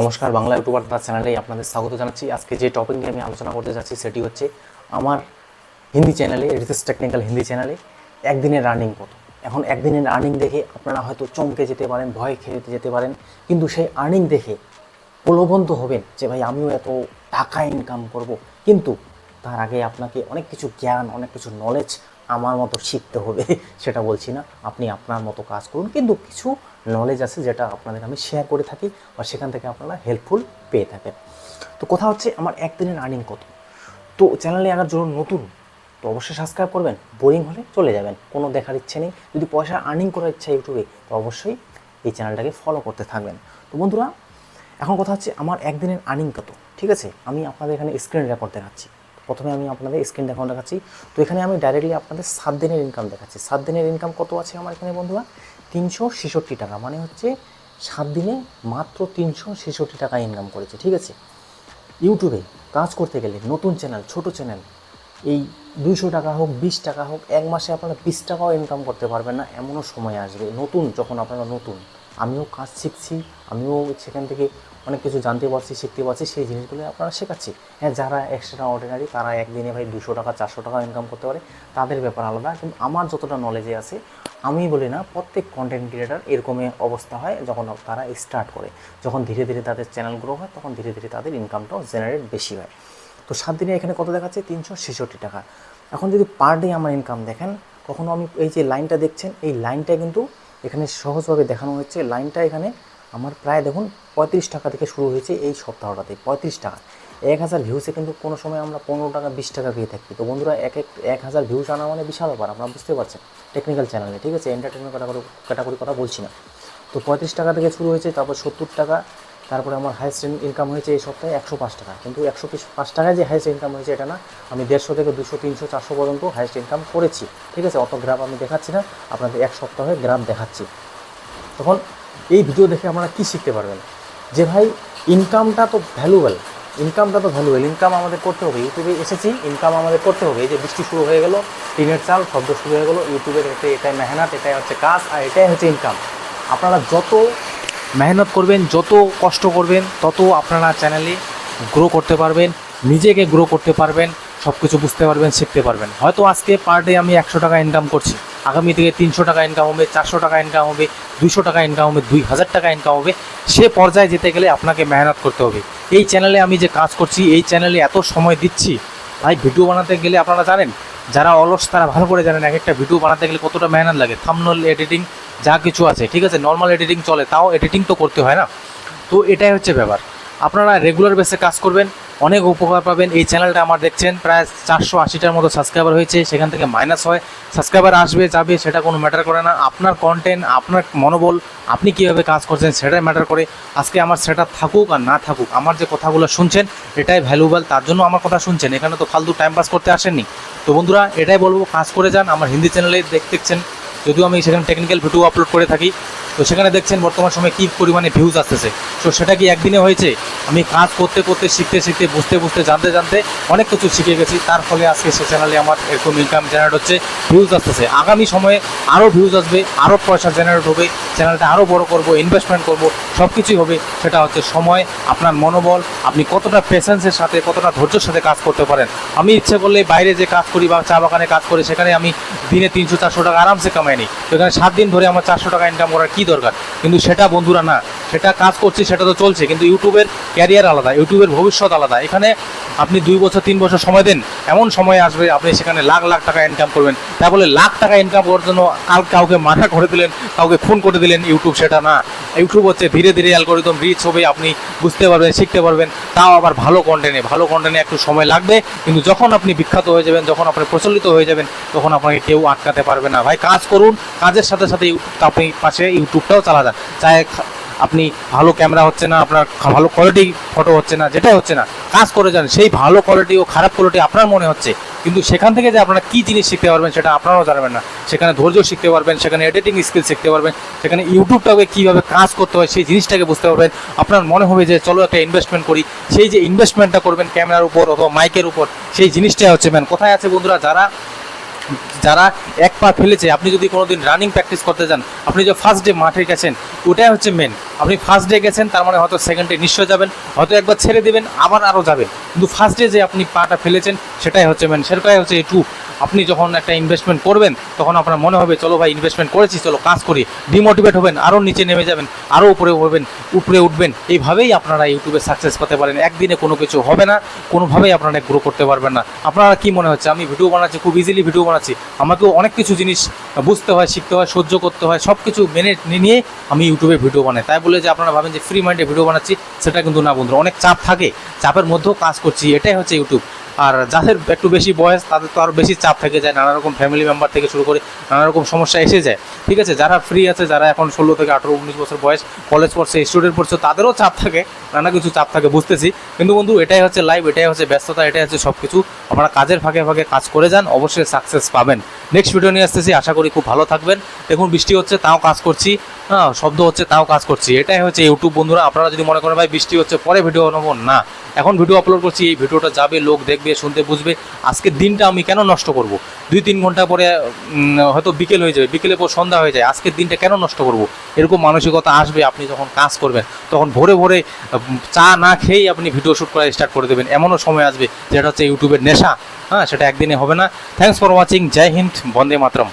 নমস্কার, বাংলা ইউটিউবার তার চ্যানেলে আপনাদের স্বাগত জানাচ্ছি। আজকে যে টপিক নিয়ে আমি আলোচনা করতে যাচ্ছি সেটি হচ্ছে আমার হিন্দি চ্যানেলে, রিসার্চ টেকনিক্যাল হিন্দি চ্যানেলে একদিনের আর্নিং কত। এখন একদিনের আর্নিং দেখে আপনারা হয়তো চমকে যেতে পারেন, ভয় খেয়ে যেতে পারেন, কিন্তু সেই আর্নিং দেখে প্রলোভন তো হবেন যে ভাই আমিও এত টাকা ইনকাম করব। কিন্তু তার আগে আপনাকে অনেক কিছু জ্ঞান, অনেক কিছু নলেজ আমার মতো শিখতে হবে। সেটা বলছি না, আপনি আপনার মতো কাজ করুন, কিন্তু কিছু নলেজ আছে যেটা আপনাদের আমি শেয়ার করে থাকি আর সেখান থেকে আপনারা হেল্পফুল পেয়ে থাকেন। তো কথা হচ্ছে আমার একদিনের আর্নিং কত। তো চ্যানেলে আগার জন্য নতুন তো অবশ্যই সাবস্ক্রাইব করবেন, বোরিং হলে চলে যাবেন, কোনো দেখার ইচ্ছে নেই। যদি পয়সা আর্নিং করার ইচ্ছা ইউটিউবে, তো অবশ্যই এই চ্যানেলটাকে ফলো করতে থাকবেন। তো বন্ধুরা, এখন কথা হচ্ছে আমার একদিনের আর্নিং কত। ঠিক আছে, আমি আপনাদের এখানে স্ক্রিন রেকর্ড দেখাচ্ছি। প্রথমে আমি আপনাদের স্ক্রিন রেকর্ড দেখাচ্ছি। তো এখানে আমি ডাইরেক্টলি আপনাদের 7 দিনের ইনকাম দেখাচ্ছি। 7 দিনের ইনকাম কত আছে আমার এখানে বন্ধুরা? 366 টাকা, মানে হচ্ছে 7 দিনে মাত্র 366 টাকা ইনকাম করেছে। ঠিক আছে, ইউটিউবে কাজ করতে গেলে নতুন চ্যানেল, ছোট চ্যানেল, এই 200 টাকা হোক, 20 টাকা হোক, এক মাসে আপনারা 20 টাকাও ইনকাম করতে পারবেন না, এমনও সময় আসবে। নতুন যখন আপনারা নতুন, আমিও কাজ শিখছি, আমিও সেখান থেকে অনেক কিছু জানতে পারছি, শিখতে পারছি, সেই জিনিসগুলো আপনারা শেখাচ্ছি। হ্যাঁ, যারা এক্সট্রা অর্ডিনারি তারা একদিনে ভাই 200 টাকা 400 টাকা ইনকাম করতে পারে, তাদের ব্যাপার আলাদা। কিন্তু আমার যতটা নলেজে আছে, আমি বলি না, প্রত্যেক কন্টেন্ট ক্রিয়েটার এরকমই অবস্থা হয়। যখন তারা স্টার্ট করে, যখন ধীরে ধীরে তাদের চ্যানেল গ্রো হয়, তখন ধীরে ধীরে তাদের ইনকামটাও জেনারেট বেশি হয়। তো 7 দিনে এখানে কত দেখাচ্ছে? 366 টাকা। এখন যদি পার ডে আমার ইনকাম দেখেন, কখনো আমি এই যে লাইনটা দেখছেন, এই লাইনটা কিন্তু এখানে সহজভাবে দেখানো হচ্ছে। লাইনটা এখানে আমার প্রায় দেখুন 35 টাকা থেকে শুরু হয়েছে এই সপ্তাহটাতে। 35 টাকা, 1000 ভিউসে কিন্তু কোনো সময় আমরা 15 টাকা 20 টাকা পেয়ে থাকি। তো বন্ধুরা, 1000 ভিউস আনা মানে বিশাল ব্যাপার, আপনারা বুঝতে পারছেন। টেকনিক্যাল চ্যানেলে, ঠিক আছে, এন্টারটেনমেন্ট ক্যাটাগরি কথা বলছি না। তো 35 টাকা থেকে শুরু হয়েছে, তারপর 70 টাকা, তারপরে আমার হাইস্ট ইনকাম হয়েছে এই সপ্তাহে 105 টাকা। কিন্তু 105 টাকায় যে হাইস্ট ইনকাম হয়েছে এটা না, আমি 150 থেকে 200, 300, 400 পর্যন্ত হাইস্ট ইনকাম করেছি। ঠিক আছে, অত গ্রাফ আমি দেখাচ্ছি না, আপনাদের এক সপ্তাহে গ্রাফ দেখাচ্ছি। তখন এই ভিডিও দেখে আপনারা কী শিখতে পারবেন? যে ভাই ইনকামটা তো ভ্যালুয়েবল, ইনকাম আমাদের করতে হবে। ইউটিউবে এসেছি, ইনকাম আমাদের করতে হবে। এই যে বৃষ্টি শুরু হয়ে গেল, টিনের চাল শব্দ শুরু হয়ে গেল, ইউটিউবের এটাই মেহনত, এটাই হচ্ছে কাজ, আর এটাই হচ্ছে ইনকাম। আপনারা যত মেহনত করবেন, যত কষ্ট করবেন, তত আপনারা চ্যানেলে গ্রো করতে পারবেন, নিজেকে গ্রো করতে পারবেন, সব কিছু বুঝতে পারবেন, শিখতে পারবেন। হয়তো আজকে পার ডে আমি 100 টাকা ইনকাম করছি, আগামী থেকে 300 টাকা ইনকাম হবে, 400 টাকা ইনকাম হবে, 200 টাকা ইনকাম হবে, 2000 টাকা ইনকাম হবে। সে পর্যায়ে যেতে গেলে আপনাকে মেহনত করতে হবে। এই চ্যানেলে আমি যে কাজ করছি, এই চ্যানেলে এত সময় দিচ্ছি ভাই, ভিডিও বানাতে গেলে আপনারা জানেন, যারা অলস তারা ভালো করে জানেন এক একটা ভিডিও বানাতে গেলে কতটা মেহনত লাগে। থাম্বনেল এডিটিং যা কিছু আছে, ঠিক আছে, নর্মাল এডিটিং চলে, তাও এডিটিং তো করতে হয় না। তো এটাই হচ্ছে ব্যাপার। আপনারা রেগুলার বেসে কাজ করবেন, অনেক উপকার পাবেন। এই চ্যানেলটা আমার দেখছেন প্রায় 480টার মতো সাবস্ক্রাইবার হয়েছে, সেখান থেকে মাইনাস হয়, সাবস্ক্রাইবার আসবে যাবে, সেটা কোনো ম্যাটার করে না। আপনার কন্টেন্ট, আপনার মনোবল, আপনি কীভাবে কাজ করছেন সেটাই ম্যাটার করে। আজকে আমার সেটা থাকুক আর না থাকুক, আমার যে কথাগুলো শুনছেন এটাই ভ্যালুয়েবল, তার জন্য আমার কথা শুনছেন, এখানে তো ফালতু টাইম পাস করতে আসেননি। তো বন্ধুরা, এটাই বলবো, কাজ করে যান। আমার হিন্দি চ্যানেলে দেখছেন, যদিও আমি সেখানে টেকনিক্যাল ভিডিও আপলোড করে থাকি, তো সেখানে দেখছেন বর্তমান সময়ে কী পরিমাণে ভিউজ আসতেছে। তো সেটা কি একদিনে হয়েছে? আমি কাজ করতে করতে, শিখতে শিখতে, বুঝতে বুঝতে, জানতে জানতে অনেক কিছু শিখে গেছি। তার ফলে আজকে সে চ্যানেলে আমার এরকম ইনকাম জেনারেট হচ্ছে, ভিউজ আসতেছে। আগামী সময়ে আরও ভিউজ আসবে, আরও পয়সা জেনারেট হবে, চ্যানেলটা আরও বড় করব, ইনভেস্টমেন্ট করব, সব কিছুই হবে। সেটা হচ্ছে সময়, আপনার মনোবল, আপনি কতটা পেশেন্সের সাথে, কতটা ধৈর্যের সাথে কাজ করতে পারেন। আমি ইচ্ছে করলে বাইরে যে কাজ করি বা চা বাগানে কাজ করি, সেখানে আমি দিনে 300-400 টাকা আরামসে কামাই নিই। তো এখানে 7 দিন ধরে আমার 400 টাকা ইনকাম করার কী দরকার? কিন্তু সেটা বন্ধুরা না, সেটা কাজ করছি, সেটা তো চলছে, কিন্তু ইউটিউবের ক্যারিয়ার আলাদা, ইউটিউবের ভবিষ্যৎ আলাদা। এখানে আপনি 2 বছর 3 বছর সময় দেন, এমন সময় আসবে আপনি সেখানে লাখ লাখ টাকা ইনকাম করবেন। তা বলে লাখ টাকা ইনকাম করার জন্য কাউকে মানা করে দিলেন, কাউকে খুন করে দিলেন, ইউটিউব সেটা না। ইউটিউব হচ্ছে ধীরে ধীরে অ্যালগরিদম রিচ হবে, আপনি বুঝতে পারবেন, শিখতে পারবেন, তাও আবার ভালো কন্টেন্টে একটু সময় লাগবে। কিন্তু যখন আপনি বিখ্যাত হয়ে যাবেন, যখন আপনি প্রচলিত হয়ে যাবেন, তখন আপনাকে কেউ আটকাতে পারবে না। ভাই কাজ করুন, কাজের সাথে সাথে আপনি পাশে ইউটিউবটাও চালা যান। চাहे আপনি ভালো ক্যামেরা হচ্ছে না, আপনার ভালো কোয়ালিটি ফটো হচ্ছে না, যেটাই হচ্ছে না, কাজ করে যান। সেই ভালো কোয়ালিটি ও খারাপ কোয়ালিটি আপনার মনে হচ্ছে, কিন্তু সেখান থেকে যে আপনারা কী জিনিস শিখতে পারবেন সেটা আপনারাও জানবেন না। সেখানে ধৈর্য শিখতে পারবেন, সেখানে এডিটিং স্কিল শিখতে পারবেন, সেখানে ইউটিউবটাকে কীভাবে কাজ করতে হয় সেই জিনিসটাকে বুঝতে পারবেন। আপনার মনে হবে যে চলো একটা ইনভেস্টমেন্ট করি, সেই যে ইনভেস্টমেন্টটা করবেন ক্যামেরার উপর অথবা মাইকের উপর, সেই জিনিসটাই হচ্ছে ম্যান। কোথায় আছে বন্ধুরা যারা এক পা ফেলেছে? আপনি যদি কোনোদিন রানিং প্র্যাকটিস করতে যান, আপনি যে ফার্স্ট ডে মাঠে গেছেন, ওটাই হচ্ছে মেন। আপনি ফার্স্ট ডে গেছেন, তার মানে হয়তো সেকেন্ড ডে নিশ্চয় যাবেন, হয়তো একবার ছেড়ে দেবেন আবার আরও যাবেন, কিন্তু ফার্স্ট ডে যে আপনি পাটা ফেলেছেন সেটাই হচ্ছে মেন, সেটাই হচ্ছে ইউটিউব। আপনি যখন একটা ইনভেস্টমেন্ট করবেন তখন আপনার মনে হবে চলো ভাই ইনভেস্টমেন্ট করেছি, চলো কাজ করি, ডিমোটিভেট হবেন, আরও নিচে নেমে যাবেন, আরও উপরে উঠবেন। এইভাবেই আপনারা ইউটিউবে সাকসেস পেতে পারেন। একদিনে কোনো কিছু হবে না, কোনোভাবেই আপনারা গ্রো করতে পারবেন না। আপনারা কি মনে হচ্ছে আমি ভিডিও বানাচ্ছি, খুব ইজিলি ভিডিও বানাচ্ছি, আমাকেও অনেক কিছু জিনিস বুঝতে হয়, শিখতে হয়, সহ্য করতে হয়, সব কিছু মেনে নিয়ে আমি ইউটিউবে ভিডিও বানাই। তাই বলে যে আপনারা ভাবেন যে ফ্রি মাইন্ডে ভিডিও বানাচ্ছি, সেটা কিন্তু না বন্ধুরা। অনেক চাপ থাকে, চাপের মধ্যেও কাজ করছি, এটাই হচ্ছে ইউটিউব। আর যাদের একটু বেশি বয়স তাদের তো আরও বেশি চাপ থেকে যায়, নানা রকম ফ্যামিলি মেম্বার থেকে শুরু করে নানা রকম সমস্যা এসে যায়। ঠিক আছে, যারা ফ্রি আছে, যারা এখন 16 থেকে 18 19 বছর বয়স, কলেজ পড়ছে, স্টুডেন্ট পড়ছে, তাদেরও চাপ থাকে, নানা কিছু চাপ থাকে, বুঝতেছি। কিন্তু বন্ধু এটাই হচ্ছে লাইফ, এটাই হচ্ছে ব্যস্ততা, এটাই হচ্ছে সব কিছু। আপনারা কাজের ফাঁকে ফাঁকে কাজ করে যান, অবশ্যই সাকসেস পাবেন। নেক্সট ভিডিও নিয়ে আসতেছি, আশা করি খুব ভালো থাকবেন। দেখুন বৃষ্টি হচ্ছে তাও কাজ করছি, হ্যাঁ শব্দ হচ্ছে তাও কাজ করছি, এটাই হচ্ছে ইউটিউব বন্ধুরা। আপনারা যদি মনে করেন ভাই বৃষ্টি হচ্ছে পরে ভিডিও নেবো, না, এখন ভিডিও আপলোড করছি, এই ভিডিওটা যাবে, লোক দেখবে, শুনতে, বুঝবে। আজকের দিনটা আমি কেন নষ্ট করব? 2-3 ঘন্টা পরে হয়তো বিকেল হয়ে যাবে, বিকেলের পর সন্ধ্যা হয়ে যায়, আজকের দিনটা কেন নষ্ট করব? এরকম মানসিকতা আসবে আপনি যখন কাজ করবেন, তখন ভোরে ভোরে চা না খেয়েই আপনি ভিডিও শ্যুট করা স্টার্ট করে দেবেন। এমনও সময় আসবে যেটা হচ্ছে ইউটিউবের নেশা, হ্যাঁ সেটা একদিনে হবে না। থ্যাংকস ফর ওয়াচিং, জয় হিন্দ, বন্দে মাতরম।